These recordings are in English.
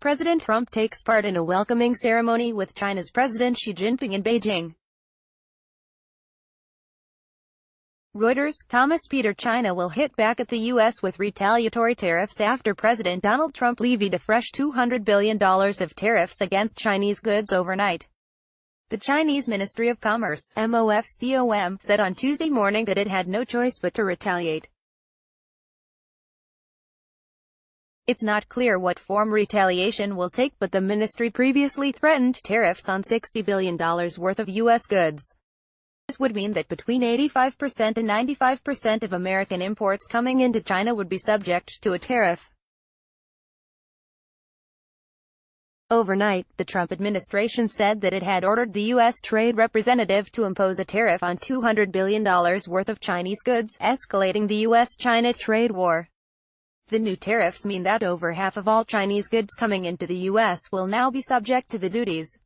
President Trump takes part in a welcoming ceremony with China's President Xi Jinping in Beijing. Reuters, Thomas Peter China will hit back at the U.S. with retaliatory tariffs after President Donald Trump levied a fresh $200 billion of tariffs against Chinese goods overnight. The Chinese Ministry of Commerce, MOFCOM, said on Tuesday morning that it had no choice but to retaliate. It's not clear what form retaliation will take, but the ministry previously threatened tariffs on $60 billion worth of U.S. goods. This would mean that between 85% and 95% of American imports coming into China would be subject to a tariff. Overnight, the Trump administration said that it had ordered the U.S. Trade Representative to impose a tariff on $200 billion worth of Chinese goods, escalating the U.S.-China trade war. The new tariffs mean that over half of all Chinese goods coming into the U.S. will now be subject to the duties.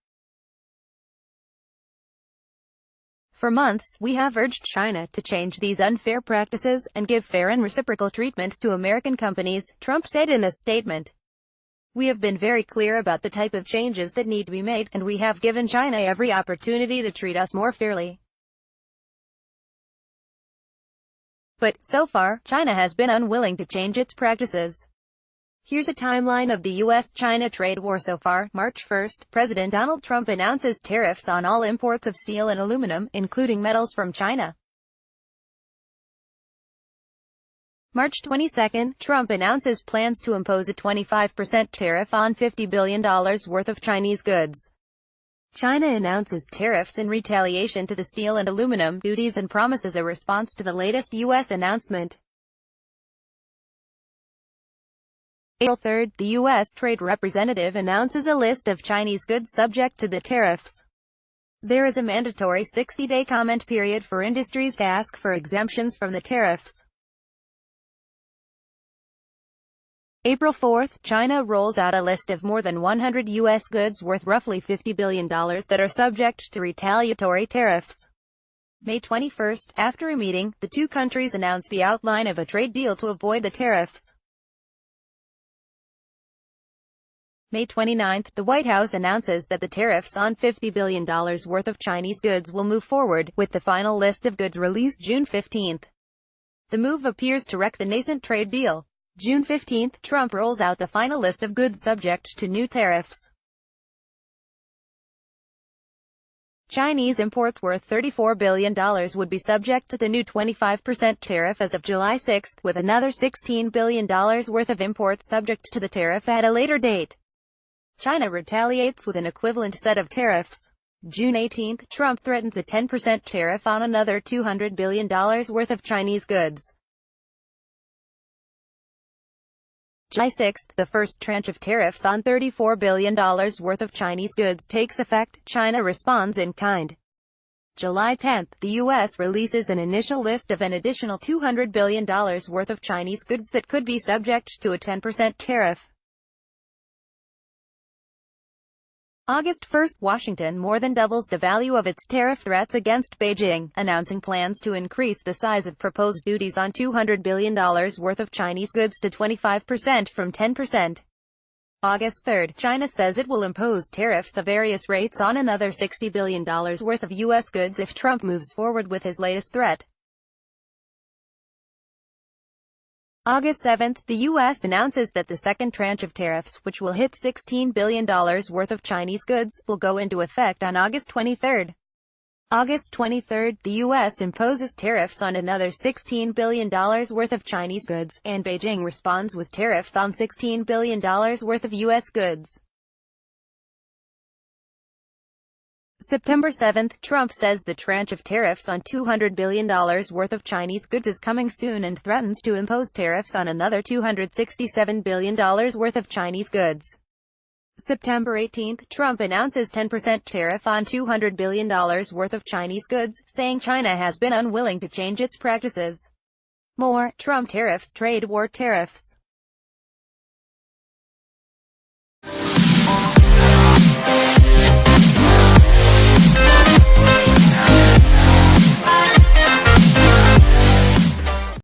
For months, we have urged China to change these unfair practices and give fair and reciprocal treatment to American companies, Trump said in a statement. We have been very clear about the type of changes that need to be made, and we have given China every opportunity to treat us more fairly. But, so far, China has been unwilling to change its practices. Here's a timeline of the U.S.-China trade war so far. March 1, President Donald Trump announces tariffs on all imports of steel and aluminum, including metals from China. March 22, Trump announces plans to impose a 25% tariff on $50 billion worth of Chinese goods. China announces tariffs in retaliation to the steel and aluminum duties and promises a response to the latest U.S. announcement. April 3, the U.S. Trade Representative announces a list of Chinese goods subject to the tariffs. There is a mandatory 60-day comment period for industries to ask for exemptions from the tariffs. April 4, China rolls out a list of more than 100 U.S. goods worth roughly $50 billion that are subject to retaliatory tariffs. May 21, after a meeting, the two countries announce the outline of a trade deal to avoid the tariffs. May 29, the White House announces that the tariffs on $50 billion worth of Chinese goods will move forward, with the final list of goods released June 15. The move appears to wreck the nascent trade deal. June 15, Trump rolls out the final list of goods subject to new tariffs. Chinese imports worth $34 billion would be subject to the new 25% tariff as of July 6, with another $16 billion worth of imports subject to the tariff at a later date. China retaliates with an equivalent set of tariffs. June 18, Trump threatens a 10% tariff on another $200 billion worth of Chinese goods. July 6, the first tranche of tariffs on $34 billion worth of Chinese goods takes effect. China responds in kind. July 10, the U.S. releases an initial list of an additional $200 billion worth of Chinese goods that could be subject to a 10% tariff. August 1, Washington more than doubles the value of its tariff threats against Beijing, announcing plans to increase the size of proposed duties on $200 billion worth of Chinese goods to 25% from 10%. August 3, China says it will impose tariffs of various rates on another $60 billion worth of U.S. goods if Trump moves forward with his latest threat. August 7, the U.S. announces that the second tranche of tariffs, which will hit $16 billion worth of Chinese goods, will go into effect on August 23. August 23, the U.S. imposes tariffs on another $16 billion worth of Chinese goods, and Beijing responds with tariffs on $16 billion worth of U.S. goods. September 7, Trump says the tranche of tariffs on $200 billion worth of Chinese goods is coming soon and threatens to impose tariffs on another $267 billion worth of Chinese goods. September 18, Trump announces 10% tariff on $200 billion worth of Chinese goods, saying China has been unwilling to change its practices. More, Trump tariffs trade war tariffs.